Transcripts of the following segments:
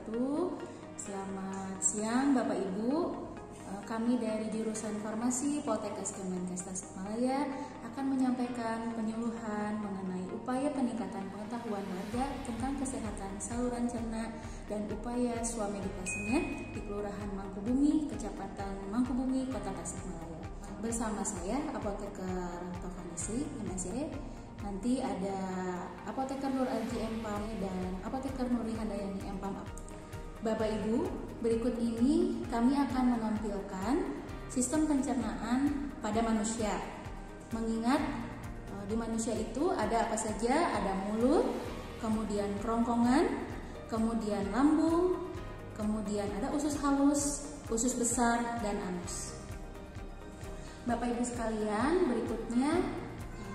wabarakatuh. Selamat siang Bapak Ibu. Kami dari Jurusan Farmasi Poltekkes Kemenkes Tasikmalaya akan menyampaikan penyuluhan mengenai upaya peningkatan pengetahuan warga tentang kesehatan saluran cerna dan upaya swamedikasinya di Kelurahan Mangkubumi, Kecamatan Mangkubumi, Kota Tasikmalaya. Bersama saya, Apoteker Tofanisi, MSc. Nanti ada Apoteker Nur Aji Empam dan Apoteker Nuri Handayani Empam. Bapak Ibu, berikut ini kami akan menampilkan sistem pencernaan pada manusia. Mengingat di manusia itu ada apa saja? Ada mulut, kemudian kerongkongan, kemudian lambung, kemudian ada usus halus, usus besar, dan anus. Bapak Ibu sekalian, berikutnya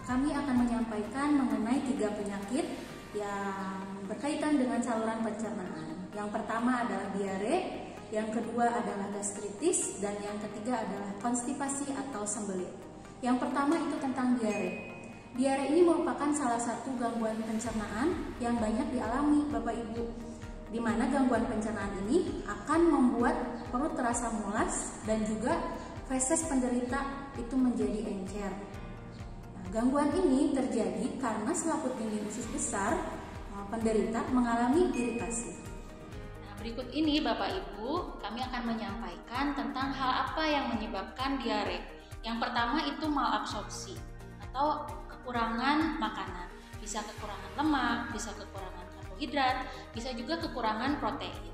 kami akan menyampaikan mengenai 3 penyakit yang berkaitan dengan saluran pencernaan. Yang pertama adalah diare, yang kedua adalah gastritis, dan yang ketiga adalah konstipasi atau sembelit. Yang pertama itu tentang diare. Diare ini merupakan salah satu gangguan pencernaan yang banyak dialami Bapak Ibu, di mana gangguan pencernaan ini akan membuat perut terasa mulas dan juga feses penderita itu menjadi encer. Gangguan ini terjadi karena selaput dinding usus besar penderita mengalami iritasi. Nah, berikut ini Bapak Ibu, kami akan menyampaikan tentang hal apa yang menyebabkan diare. Yang pertama itu malabsorpsi atau kekurangan makanan. Bisa kekurangan lemak, bisa kekurangan karbohidrat, bisa juga kekurangan protein.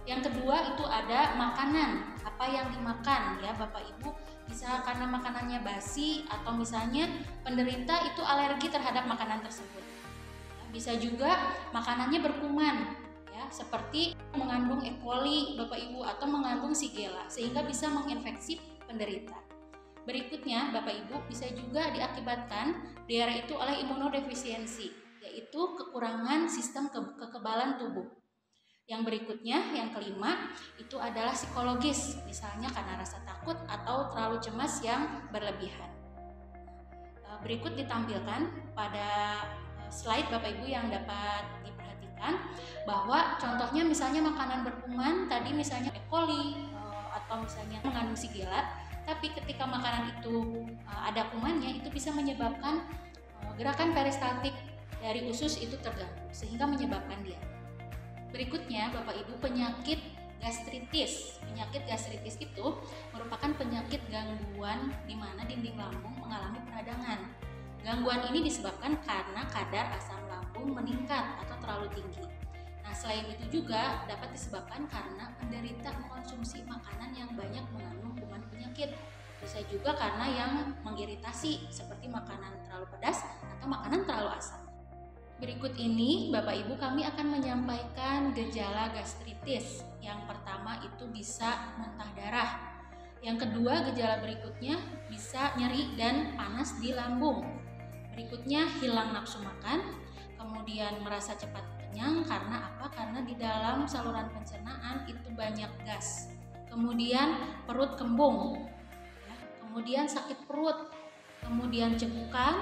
Yang kedua itu ada makanan, apa yang dimakan ya Bapak Ibu. Bisa karena makanannya basi atau misalnya penderita itu alergi terhadap makanan tersebut. Bisa juga makanannya berkuman ya, seperti mengandung E. coli Bapak Ibu atau mengandung Shigella sehingga bisa menginfeksi penderita. Berikutnya Bapak Ibu bisa juga diakibatkan diare itu oleh imunodefisiensi, yaitu kekurangan sistem kekebalan tubuh. Yang berikutnya, yang kelima, itu adalah psikologis, misalnya karena rasa takut atau terlalu cemas yang berlebihan. Berikut ditampilkan pada slide Bapak Ibu yang dapat diperhatikan, bahwa contohnya misalnya makanan berkuman, tadi misalnya E. coli atau misalnya mengandung Shigella, tapi ketika makanan itu ada kumannya, itu bisa menyebabkan gerakan peristaltik dari usus itu terganggu, sehingga menyebabkan diare. Berikutnya Bapak Ibu, penyakit gastritis. Penyakit gastritis itu merupakan penyakit gangguan di mana dinding lambung mengalami peradangan. Gangguan ini disebabkan karena kadar asam lambung meningkat atau terlalu tinggi. Nah, selain itu juga dapat disebabkan karena penderita mengkonsumsi makanan yang banyak mengandung kuman penyakit. Bisa juga karena yang mengiritasi seperti makanan terlalu pedas atau makanan terlalu asam. Berikut ini Bapak Ibu, kami akan menyampaikan gejala gastritis. Yang pertama itu bisa muntah darah. Yang kedua, gejala berikutnya bisa nyeri dan panas di lambung. Berikutnya hilang nafsu makan, kemudian merasa cepat kenyang karena apa? Karena di dalam saluran pencernaan itu banyak gas. Kemudian perut kembung, ya. Kemudian sakit perut, kemudian cekukan,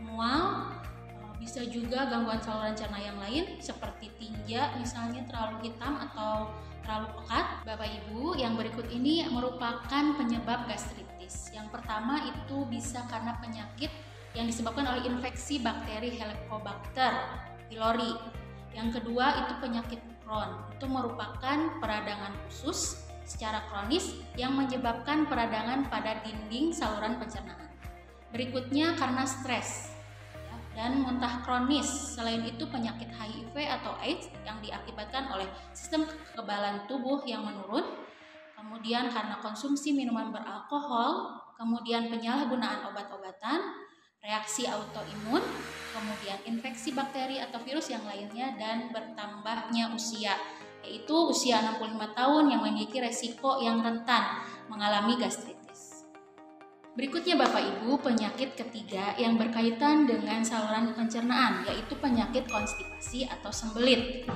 mual. Bisa juga gangguan saluran cerna yang lain seperti tinja misalnya terlalu hitam atau terlalu pekat. Bapak Ibu, yang berikut ini merupakan penyebab gastritis. Yang pertama itu bisa karena penyakit yang disebabkan oleh infeksi bakteri Helicobacter pylori. Yang kedua itu penyakit Crohn. Itu merupakan peradangan usus secara kronis yang menyebabkan peradangan pada dinding saluran pencernaan. Berikutnya karena stres dan muntah kronis. Selain itu penyakit HIV atau AIDS yang diakibatkan oleh sistem kekebalan tubuh yang menurun, kemudian karena konsumsi minuman beralkohol, kemudian penyalahgunaan obat-obatan, reaksi autoimun, kemudian infeksi bakteri atau virus yang lainnya, dan bertambahnya usia, yaitu usia 65 tahun yang memiliki resiko yang rentan mengalami gastritis. Berikutnya Bapak Ibu, penyakit ketiga yang berkaitan dengan saluran pencernaan, yaitu penyakit konstipasi atau sembelit.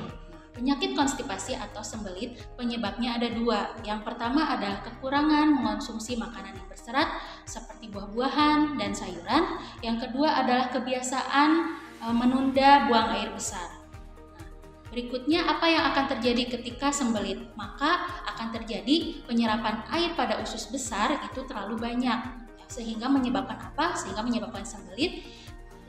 Penyakit konstipasi atau sembelit penyebabnya ada 2. Yang pertama adalah kekurangan mengonsumsi makanan yang berserat seperti buah-buahan dan sayuran. Yang kedua adalah kebiasaan menunda buang air besar. Berikutnya, apa yang akan terjadi ketika sembelit? Maka akan terjadi penyerapan air pada usus besar itu terlalu banyak, sehingga menyebabkan apa? Sehingga menyebabkan sembelit,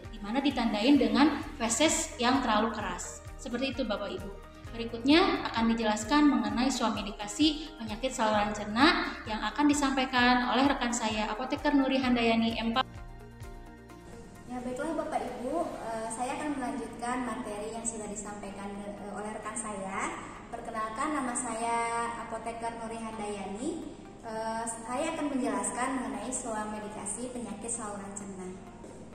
di mana ditandain dengan feses yang terlalu keras. Seperti itu Bapak Ibu. Berikutnya akan dijelaskan mengenai suami indikasi penyakit saluran cerna yang akan disampaikan oleh rekan saya, Apoteker Nuri Handayani M. Ya, baiklah Bapak Ibu, saya akan melanjutkan materi yang sudah disampaikan oleh rekan saya. Perkenalkan, nama saya Apoteker Nuri Handayani. Saya akan menjelaskan mengenai medikasi penyakit saluran cerna.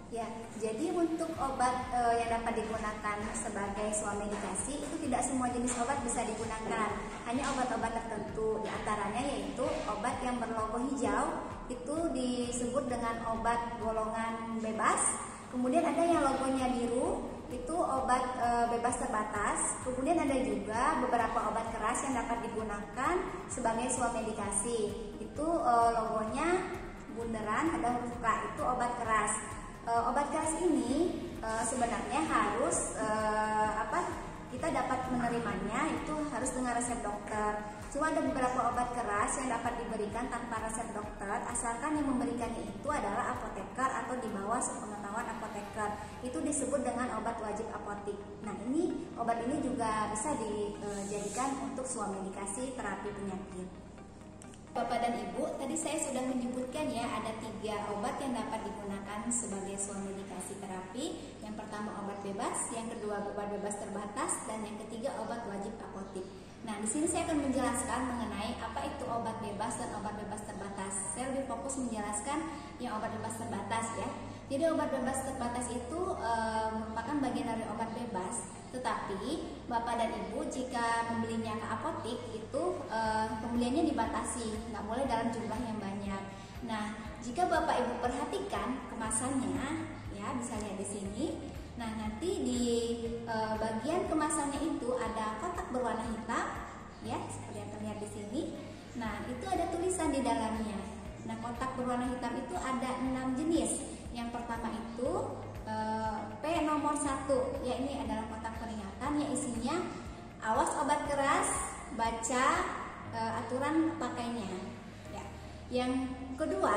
Ya, jadi untuk obat yang dapat digunakan sebagai medikasi itu tidak semua jenis obat bisa digunakan. Hanya obat-obat tertentu, di antaranya yaitu obat yang berlogo hijau itu disebut dengan obat golongan bebas. Kemudian ada yang logonya biru, itu obat bebas terbatas. Kemudian ada juga beberapa obat keras yang dapat digunakan sebagai medikasi. Itu logonya bunderan, ada huruf K, itu obat keras. Obat keras ini sebenarnya harus kita dapat menerimanya itu harus dengan resep dokter. Cuma ada beberapa obat keras yang dapat diberikan tanpa resep dokter, asalkan yang memberikannya itu adalah apoteker atau di bawah sepengetahuan apoteker. Itu disebut dengan obat wajib apotik. Nah, obat ini juga bisa dijadikan untuk medikasi terapi penyakit. Bapak dan Ibu, tadi saya sudah menyebutkan ya, ada 3 obat yang dapat digunakan sebagai medikasi terapi. Yang pertama obat bebas, yang kedua obat bebas terbatas, dan yang ketiga obat wajib apotik. Nah, di sini saya akan menjelaskan mengenai apa itu obat bebas dan obat bebas terbatas. Saya lebih fokus menjelaskan yang obat bebas terbatas ya. Jadi obat bebas terbatas itu merupakan bagian dari obat bebas. Tetapi Bapak dan Ibu jika membelinya ke apotik itu pembeliannya dibatasi, nggak boleh dalam jumlah yang banyak. Nah, jika Bapak Ibu perhatikan kemasannya, ya bisa lihat di sini. Nah, nanti di bagian kemasannya itu ada kotak berwarna hitam, ya seperti yang terlihat di sini. Nah, itu ada tulisan di dalamnya. Nah, kotak berwarna hitam itu ada 6 jenis. Yang pertama itu P nomor 1, ya ini adalah kotak peringatan yang isinya awas obat keras, baca aturan pakainya. Ya. Yang kedua,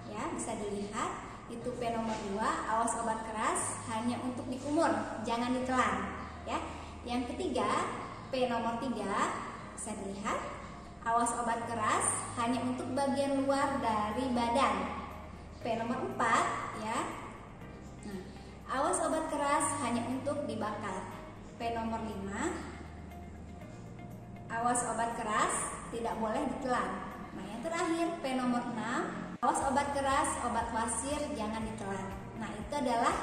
ya bisa dilihat itu P nomor 2, awas obat keras hanya untuk dikumur, jangan ditelan. Ya. Yang ketiga, P nomor 3, bisa dilihat awas obat keras hanya untuk bagian luar dari badan. P nomor 4, ya. Awas obat keras hanya untuk dibakar. P nomor 5, awas obat keras tidak boleh ditelan. Nah, yang terakhir P nomor 6, awas obat keras, obat wasir jangan ditelan. Nah, itu adalah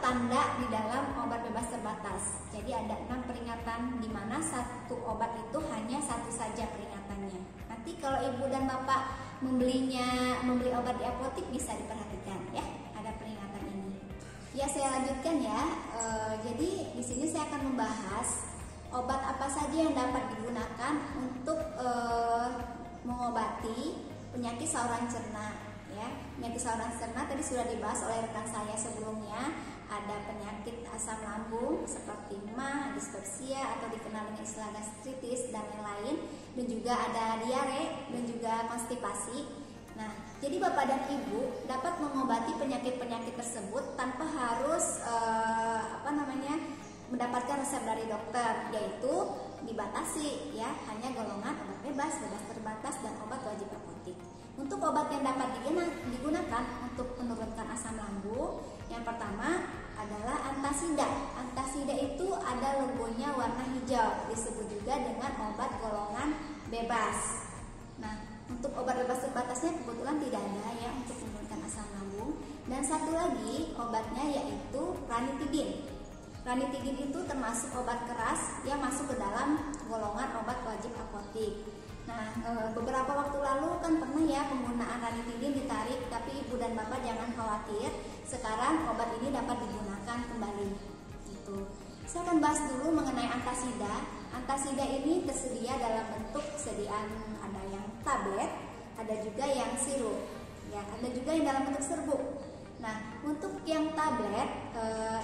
tanda di dalam obat bebas terbatas. Jadi ada 6 peringatan di mana satu obat itu hanya satu saja peringatannya. Nanti kalau Ibu dan Bapak membeli obat di apotik bisa diperhatikan ya. Peringatan ini. Ya, saya lanjutkan ya. Jadi di sini saya akan membahas obat apa saja yang dapat digunakan untuk mengobati penyakit saluran cerna. Ya, penyakit saluran cerna tadi sudah dibahas oleh rekan saya sebelumnya. Ada penyakit asam lambung seperti MA, dispepsia atau dikenal dengan istilah gastritis dan lain-lain. Dan juga ada diare dan juga konstipasi. Nah, jadi Bapak dan Ibu dapat mengobati penyakit-penyakit tersebut tanpa harus mendapatkan resep dari dokter, yaitu dibatasi ya, hanya golongan obat bebas, bebas terbatas dan obat wajib apotik. Untuk obat yang dapat digunakan untuk menurunkan asam lambung, yang pertama adalah antasida. Antasida itu ada logonya warna hijau, disebut juga dengan obat golongan bebas. Nah, untuk obat bebas terbatasnya kebetulan tidak ada ya untuk menurunkan asam lambung. Dan satu lagi obatnya yaitu ranitidin. Ranitidin itu termasuk obat keras yang masuk ke dalam golongan obat wajib apotik. Nah, beberapa waktu lalu kan pernah ya penggunaan ranitidin ditarik, tapi Ibu dan Bapak jangan khawatir. Sekarang obat ini dapat digunakan kembali. Gitu. Saya akan bahas dulu mengenai antasida. Antasida ini tersedia dalam bentuk sediaan ada yang tablet, ada juga yang sirup, ya, ada juga yang dalam bentuk serbuk. Nah, untuk yang tablet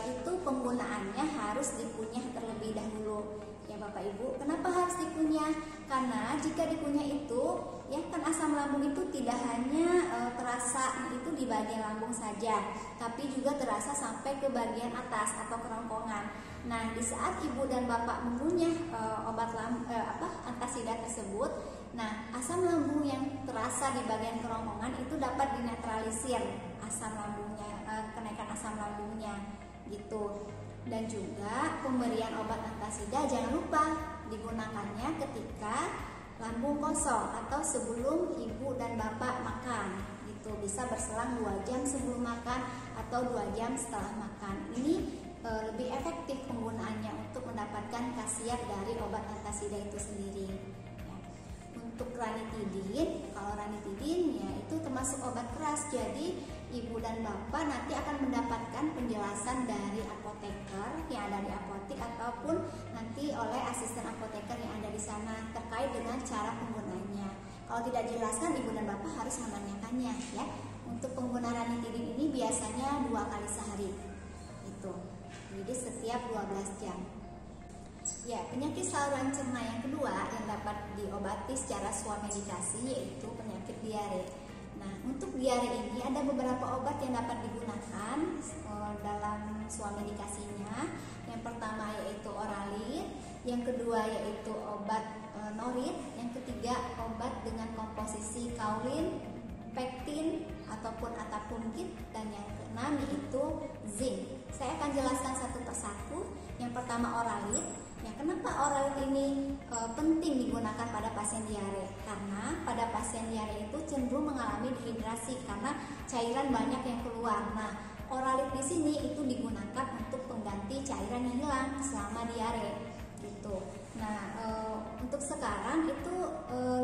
itu penggunaannya harus dikunyah terlebih dahulu ya Bapak Ibu. Kenapa harus dikunyah? Karena jika dikunyah itu ya kan asam lambung itu tidak hanya terasa itu di bagian lambung saja, tapi juga terasa sampai ke bagian atas atau kerongkongan. Nah, di saat ibu dan bapak mengunyah obat antasida tersebut, nah asam lambung yang terasa di bagian kerongkongan itu dapat dinetralisir asam lambungnya, kenaikan asam lambungnya gitu. Dan juga pemberian obat antasida jangan lupa digunakannya ketika lambung kosong atau sebelum ibu dan bapak makan gitu. Bisa berselang 2 jam sebelum makan atau 2 jam setelah makan. Ini lebih efektif penggunaannya untuk mendapatkan khasiat dari obat antasida itu sendiri ya. Untuk ranitidin, kalau ranitidin ya itu termasuk obat keras, jadi ibu dan bapak nanti akan mendapatkan penjelasan dari apoteker yang ada di apotek ataupun nanti oleh asisten apoteker yang ada di sana terkait dengan cara penggunaannya. Kalau tidak dijelaskan, ibu dan bapak harus menanyakannya ya. Untuk penggunaan ranitidin ini biasanya 2 kali sehari itu, jadi setiap 12 jam. Ya, penyakit saluran cerna yang kedua yang dapat diobati secara swamedikasi yaitu penyakit diare. Nah, untuk diare ini ada beberapa obat yang dapat digunakan dalam swamedikasinya. Yang pertama yaitu Oralit, yang kedua yaitu obat Norit, yang ketiga obat dengan komposisi kaolin, pektin ataupun atapungkit, dan yang keenam yaitu zinc. Saya akan jelaskan satu persatu. Yang pertama Oralit. Ya, kenapa Oralit ini penting digunakan pada pasien diare? Karena pada pasien diare itu cenderung mengalami dehidrasi karena cairan banyak yang keluar. Nah, Oralit di sini itu digunakan untuk pengganti cairan yang hilang selama diare gitu. Nah, untuk sekarang itu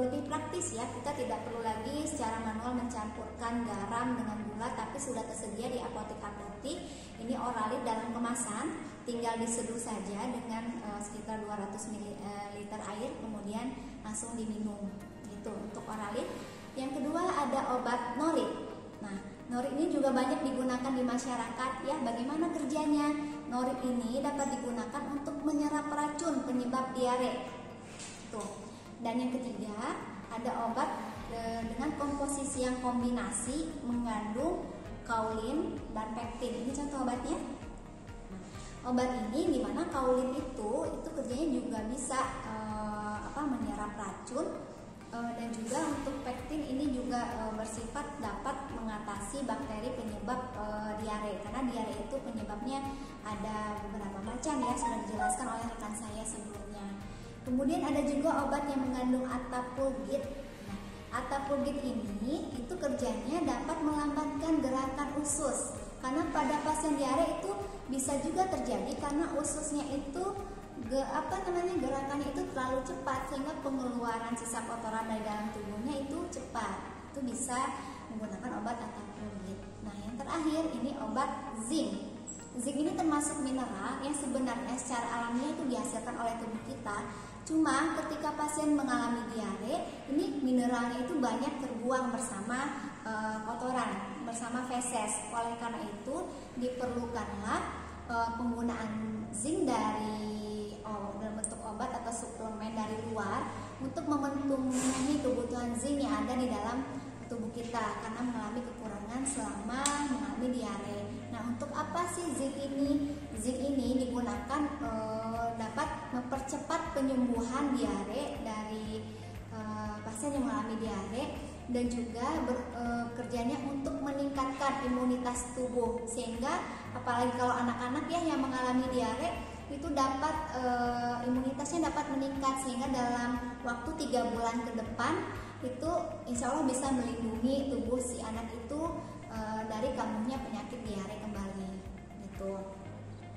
lebih praktis ya, kita tidak perlu lagi secara manual mencampurkan garam dengan gula, tapi sudah tersedia di apotek-apotek. Ini Oralit dalam kemasan, tinggal diseduh saja dengan sekitar 200 ml air, kemudian langsung diminum gitu untuk Oralit. Yang kedua ada obat Norit. Nah, Norit ini juga banyak digunakan di masyarakat ya. Bagaimana kerjanya? Norit ini dapat digunakan untuk menyerap racun penyebab diare. Tuh. Dan yang ketiga ada obat dengan komposisi yang kombinasi mengandung kaolin dan pektin. Ini contoh obatnya. Obat ini dimana kaolin itu kerjanya juga bisa menyerap racun, dan juga untuk pektin ini juga bersifat dapat mengatasi bakteri penyebab diare, karena diare itu penyebabnya ada beberapa macam ya, sudah dijelaskan oleh rekan saya sebelumnya. Kemudian ada juga obat yang mengandung atapulgit. Nah, atapulgit ini itu kerjanya dapat melambatkan gerakan usus, karena pada pasien diare itu bisa juga terjadi karena ususnya itu gerakannya itu terlalu cepat sehingga pengeluaran sisa kotoran dari dalam tubuhnya itu cepat. Itu bisa menggunakan obat atapulgit. Nah, yang terakhir ini obat zinc. Zinc ini termasuk mineral yang sebenarnya secara alamiah itu dihasilkan oleh tubuh kita. Cuma ketika pasien mengalami diare, ini mineralnya itu banyak terbuang bersama kotoran, bersama feses. Oleh karena itu diperlukanlah penggunaan zinc dalam bentuk obat atau suplemen dari luar untuk memenuhi kebutuhan zinc yang ada di dalam tubuh kita karena mengalami kekurangan selama mengalami diare. Nah, untuk apa sih zinc ini? Zinc ini digunakan dapat mempercepat penyembuhan diare dari pasien yang mengalami diare, dan juga kerjanya untuk meningkatkan imunitas tubuh, sehingga apalagi kalau anak-anak ya yang mengalami diare itu dapat imunitasnya dapat meningkat, sehingga dalam waktu 3 bulan ke depan itu insya Allah bisa melindungi tubuh si anak itu dari kambuhnya penyakit diare kembali gitu.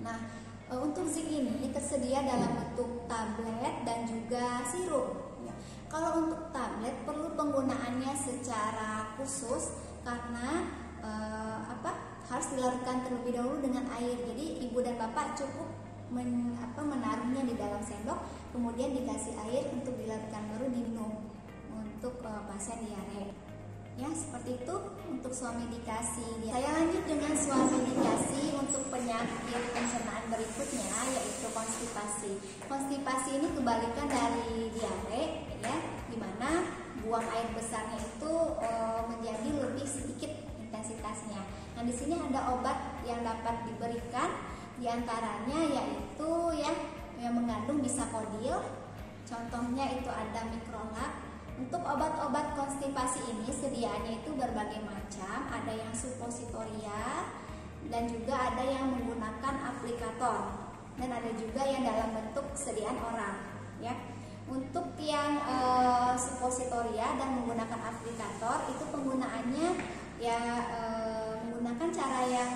Nah, untuk zinc ini tersedia dalam bentuk tablet dan juga sirup. Kalau untuk tablet perlu penggunaannya secara khusus karena harus dilarutkan terlebih dahulu dengan air. Jadi ibu dan bapak cukup menaruhnya di dalam sendok, kemudian dikasih air untuk dilarutkan baru diminum untuk pasien diare. Ya, seperti itu untuk suami dikasih. Saya lanjut dengan suami dikasih untuk penyakit pencernaan berikutnya, yaitu konstipasi. Konstipasi ini kebalikan dari diare, ya, dimana buang air besarnya itu menjadi lebih sedikit intensitasnya. Nah, di sini ada obat yang dapat diberikan, diantaranya yaitu yang mengandung bisakodil. Contohnya itu ada mikrolab. Untuk obat-obat konstipasi ini sediaannya itu berbagai macam, ada yang suppositoria dan juga ada yang menggunakan aplikator, dan ada juga yang dalam bentuk sediaan oral, ya. Untuk yang suppositoria dan menggunakan aplikator itu penggunaannya menggunakan cara yang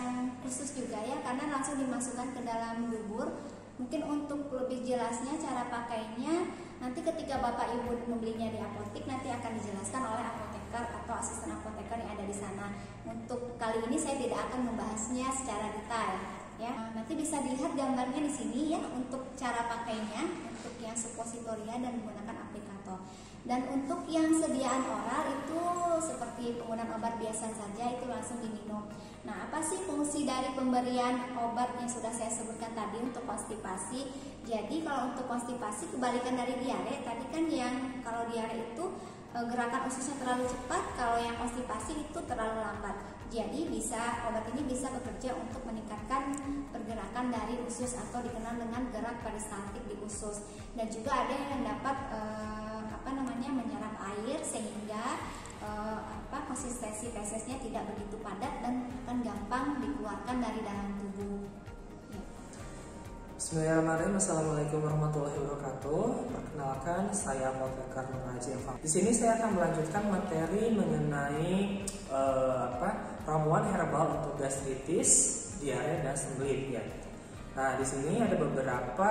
khusus juga, ya, karena langsung dimasukkan ke dalam dubur. Mungkin untuk lebih jelasnya cara pakainya nanti ketika Bapak Ibu membelinya di apotek nanti akan dijelaskan oleh apoteker atau asisten apoteker yang ada di sana. Untuk kali ini saya tidak akan membahasnya secara detail, ya. Nanti bisa dilihat gambarnya di sini, ya, untuk cara pakainya untuk yang suppositoria dan menggunakan aplikator. Dan untuk yang sediaan oral itu seperti penggunaan obat biasa saja, itu langsung diminum. Nah, apa sih fungsi dari pemberian obat yang sudah saya sebutkan tadi untuk konstipasi? Jadi kalau untuk konstipasi kebalikan dari diare, tadi kan yang kalau diare itu gerakan ususnya terlalu cepat, kalau yang konstipasi itu terlalu lambat. Jadi obat ini bisa bekerja untuk meningkatkan pergerakan dari usus atau dikenal dengan gerak peristaltik di usus. Dan juga ada yang dapat menyerap air sehingga konsistensi fesesnya tidak begitu padat dan akan gampang dikeluarkan dari dalam tubuh. Bismillahirrahmanirrahim. Assalamualaikum warahmatullahi wabarakatuh. Perkenalkan, saya Apoteker Nur Haji Elvan. Di sini saya akan melanjutkan materi mengenai ramuan herbal untuk gastritis, diare, dan sembelit, ya. Nah, di sini ada beberapa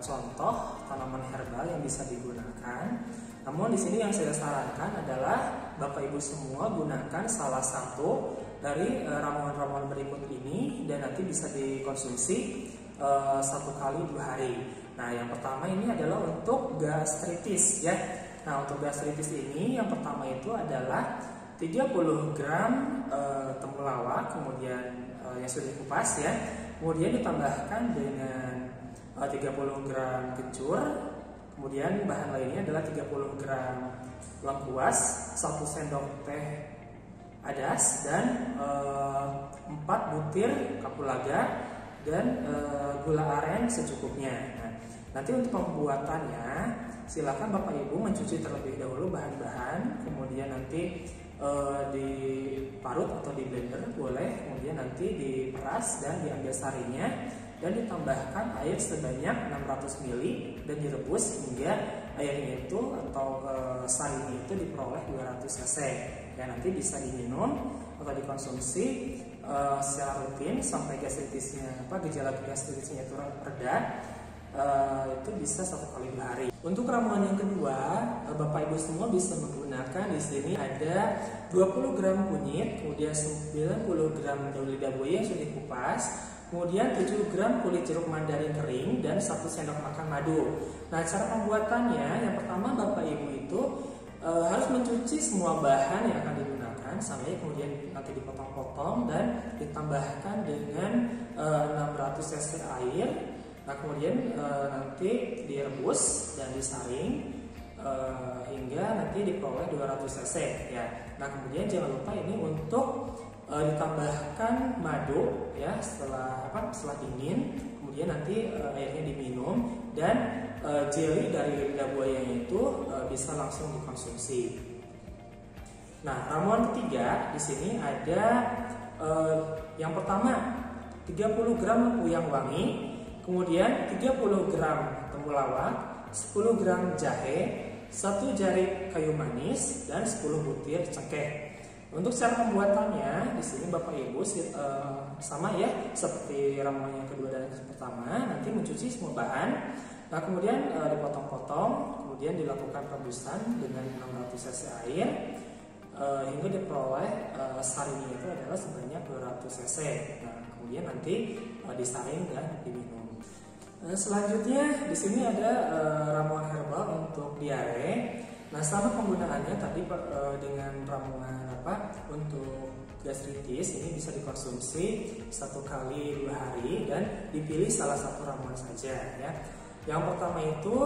contoh tanaman herbal yang bisa digunakan. Namun di sini yang saya sarankan adalah Bapak Ibu semua gunakan salah satu dari ramuan-ramuan berikut ini dan nanti bisa dikonsumsi 1 kali 2 hari. Nah, yang pertama ini adalah untuk gastritis, ya. Nah, untuk gastritis ini yang pertama itu adalah 30 gram temulawak, kemudian yang sudah dikupas, ya. Kemudian ditambahkan dengan 30 gram kencur. Kemudian bahan lainnya adalah 30 gram lengkuas, 1 sendok teh adas, dan 4 butir kapulaga, dan gula aren secukupnya. Nah, nanti untuk pembuatannya silakan Bapak Ibu mencuci terlebih dahulu bahan-bahan, kemudian nanti diparut atau di blender boleh, kemudian nanti diperas dan diambil sarinya dan ditambahkan air sebanyak 600 ml dan direbus hingga airnya itu atau sarinya itu diperoleh 200 cc. Ya, nanti bisa diminum atau dikonsumsi secara rutin sampai gejala gastritisnya itu reda. Itu bisa 1 kali 2 hari. Untuk ramuan yang kedua, Bapak Ibu semua bisa menggunakan di sini ada 20 gram kunyit, kemudian 90 gram daun lidah buaya yang sudah dikupas, kemudian 7 gram kulit jeruk mandarin kering, dan 1 sendok makan madu. Nah, cara pembuatannya yang pertama Bapak Ibu itu harus mencuci semua bahan yang akan digunakan sampai kemudian nanti dipotong-potong dan ditambahkan dengan 600 cc air. Nah, kemudian nanti direbus dan disaring hingga nanti diperoleh 200 cc, ya. Nah, kemudian jangan lupa ini untuk ditambahkan madu, ya, setelah dingin. Kemudian nanti airnya diminum dan jelly dari lidah buayanya itu bisa langsung dikonsumsi. Nah, ramuan ketiga di sini ada yang pertama 30 gram uyang wangi, kemudian 30 gram temulawak, 10 gram jahe, 1 jari kayu manis, dan 10 butir cengkeh. Untuk cara pembuatannya di sini Bapak Ibu sama, ya, seperti ramuan yang kedua dan yang pertama, nanti mencuci semua bahan. Nah, kemudian dipotong-potong, kemudian dilakukan rebusan dengan 600 cc air hingga diperoleh sarinya itu adalah sebanyak 200 cc. Nah, kemudian nanti disaring dan diminum. Selanjutnya di sini ada ramuan herbal untuk diare. Nah, sama penggunaannya tadi dengan ramuan untuk gastritis ini bisa dikonsumsi 1 kali 2 hari dan dipilih salah satu ramuan saja ya. Yang pertama itu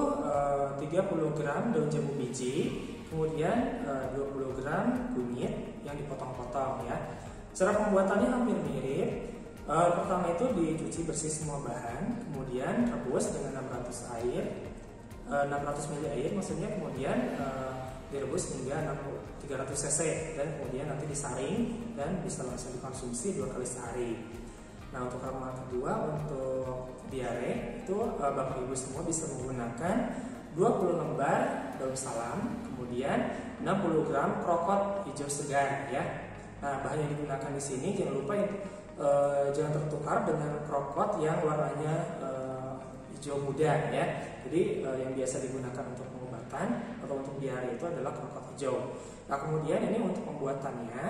30 gram daun jambu biji, kemudian 20 gram kunyit yang dipotong-potong ya. Cara pembuatannya hampir mirip. Pertama itu dicuci bersih semua bahan, kemudian rebus dengan 600 ml air maksudnya, kemudian direbus hingga 300 cc dan kemudian nanti disaring dan bisa langsung dikonsumsi 2 kali sehari. Nah, untuk ramuan kedua untuk diare itu Bapak Ibu semua bisa menggunakan 20 lembar daun salam, kemudian 60 gram krokot hijau segar ya. Nah, bahan yang digunakan di sini jangan lupa jangan tertukar dengan krokot yang warnanya hijau muda ya. Jadi yang biasa digunakan untuk pengobatan atau untuk diare itu adalah krokot hijau. Nah, kemudian ini untuk pembuatannya,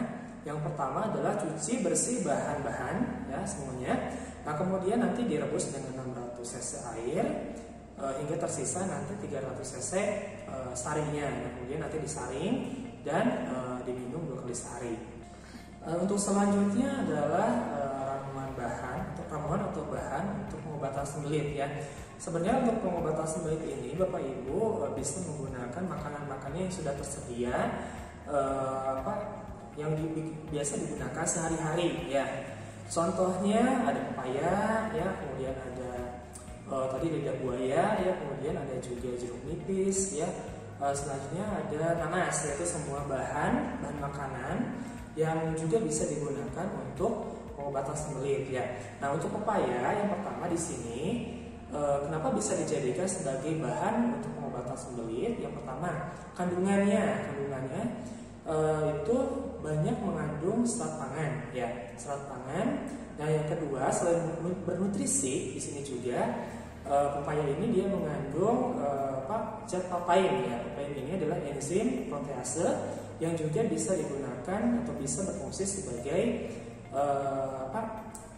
yang pertama adalah cuci bersih bahan-bahan ya semuanya. Nah, kemudian nanti direbus dengan 600 cc air hingga tersisa nanti 300 cc saringnya. Nah, kemudian nanti disaring dan diminum 2 kali sehari. Untuk selanjutnya adalah ramuan atau bahan untuk pengobatan sembelit ya. Sebenarnya untuk pengobatan sembelit ini Bapak Ibu bisa menggunakan makanan-makanan yang sudah tersedia yang biasa digunakan sehari-hari ya. Contohnya ada pepaya ya, kemudian ada tadi lidah buaya ya, kemudian ada juga jeruk nipis ya. Selanjutnya ada nanas, yaitu semua bahan makanan yang juga bisa digunakan untuk pengobatan sembelit ya. Nah, untuk pepaya yang pertama di sini kenapa bisa dijadikan sebagai bahan untuk pengobatan sembelit? Yang pertama, kandungannya itu banyak mengandung serat pangan ya, serat pangan. Nah, yang kedua, selain bernutrisi di sini juga pepaya ini dia mengandung zat papain ya. Papain ini adalah enzim protease yang juga bisa digunakan atau bisa berfungsi sebagai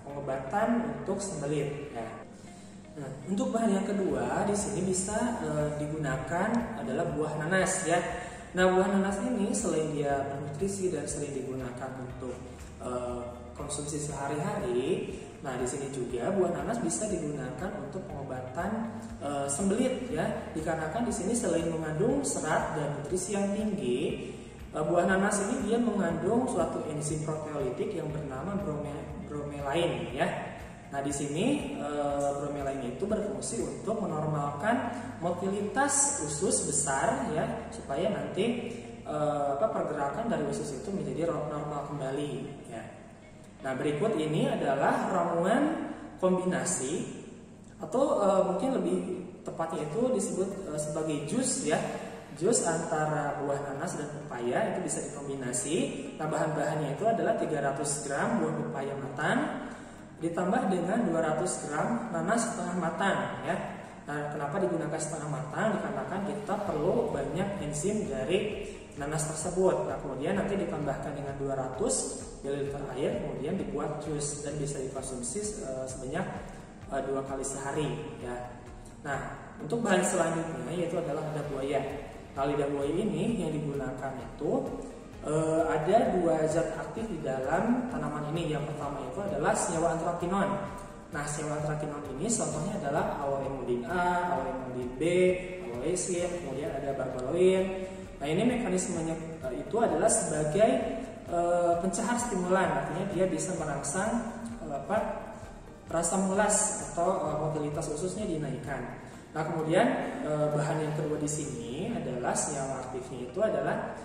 pengobatan untuk sembelit ya. Nah, untuk bahan yang kedua di sini bisa digunakan adalah buah nanas ya. Nah, buah nanas ini selain dia bernutrisi dan sering digunakan untuk konsumsi sehari-hari, nah di sini juga buah nanas bisa digunakan untuk pengobatan sembelit ya. Dikarenakan di sini selain mengandung serat dan nutrisi yang tinggi, buah nanas ini dia mengandung suatu enzim proteolitik yang bernama bromelain ya. Nah, di sini bromelain itu berfungsi untuk menormalkan motilitas usus besar ya, supaya nanti pergerakan dari usus itu menjadi normal kembali ya. Nah, berikut ini adalah ramuan kombinasi atau mungkin lebih tepatnya itu disebut sebagai jus ya. Jus antara buah nanas dan pepaya itu bisa dikombinasi. Nah, bahan-bahannya itu adalah 300 gram buah pepaya matang ditambah dengan 200 gram nanas setengah matang ya. Nah, kenapa digunakan setengah matang? Dikarenakan kita perlu banyak enzim dari nanas tersebut. Nah, kemudian nanti ditambahkan dengan 200 ml air, kemudian dibuat jus dan bisa dikonsumsi sebanyak 2 kali sehari ya. Nah, untuk bahan selanjutnya yaitu adalah lidah buaya. Nah, lidah buaya ini yang digunakan itu ada 2 zat aktif di dalam tanaman ini. Yang pertama itu adalah senyawa anthraquinon. Nah, senyawa anthraquinon ini contohnya adalah aloe A, aloe B, aloesin, kemudian ada barbaloin. Nah, ini mekanismenya itu adalah sebagai pencahar stimulan, artinya dia bisa merangsang rasa mulas atau motilitas ususnya dinaikkan. Nah, kemudian bahan yang kedua di sini adalah senyawa aktifnya itu adalah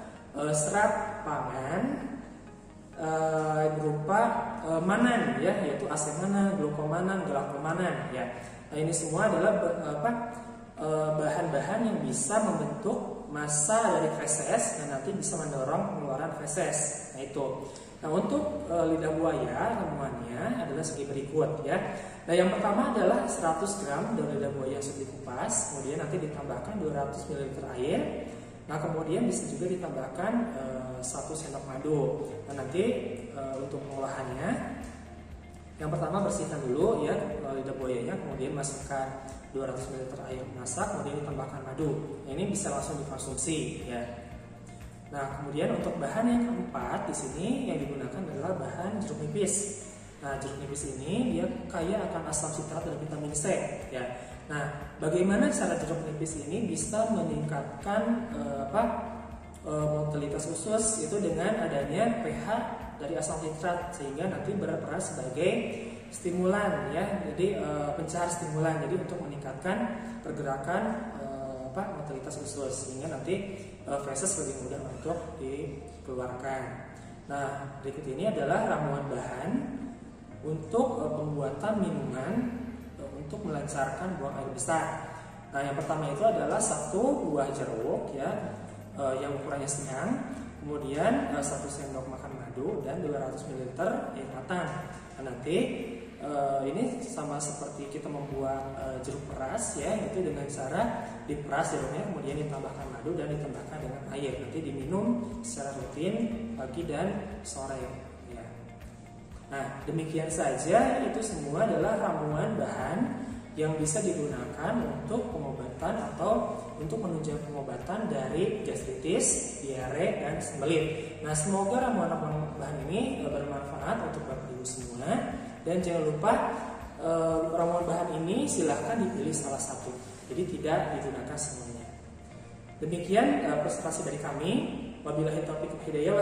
serat pangan berupa manan ya, yaitu asemanan, glukomanan, galaktomanan ya. Nah, ini semua adalah bahan-bahan yang bisa membentuk massa dari feses dan nanti bisa mendorong pengeluaran feses. Nah, itu. Nah, untuk lidah buaya ramuannya adalah sebagai berikut ya. Nah, yang pertama adalah 100 gram daun lidah buaya yang sudah dikupas, kemudian nanti ditambahkan 200 ml air. Nah, kemudian bisa juga ditambahkan 1 sendok madu. Nah, nanti untuk pengolahannya, yang pertama bersihkan dulu ya lidah buayanya, kemudian masukkan 200 ml air masak, kemudian ditambahkan madu. Nah, ini bisa langsung dikonsumsi ya. Nah, kemudian untuk bahan yang keempat di sini yang digunakan adalah bahan jeruk nipis. Nah, jeruk nipis ini dia kaya akan asam sitrat dan vitamin C ya. Nah, bagaimana cara jeruk nipis ini bisa meningkatkan motilitas usus itu dengan adanya pH dari asam sitrat, sehingga nanti berperan sebagai stimulan ya. Jadi pencahar stimulan, jadi untuk meningkatkan pergerakan motilitas usus, sehingga nanti feses lebih mudah untuk dikeluarkan. Nah, berikut ini adalah ramuan bahan untuk pembuatan minuman untuk melancarkan buang air besar. Nah, yang pertama itu adalah 1 buah jeruk ya, yang ukurannya sedang, kemudian 1 sendok makan madu dan 200 ml air matang. Nah, nanti ini sama seperti kita membuat jeruk peras ya, itu dengan cara diperas jeruknya, kemudian ditambahkan madu dan ditambahkan dengan air. Nanti diminum secara rutin pagi dan sore ya. Nah, demikian saja, itu semua adalah ramuan bahan yang bisa digunakan untuk pengobatan atau untuk menunjang pengobatan dari gastritis, diare, dan sembelit. Nah, semoga ramuan-ramuan bahan ini bermanfaat untuk Bapak Ibu semua. Dan jangan lupa ramuan bahan ini silahkan dipilih salah satu, jadi tidak digunakan semuanya. Demikian presentasi dari kami. Wabillahi taufiq wal hidayah.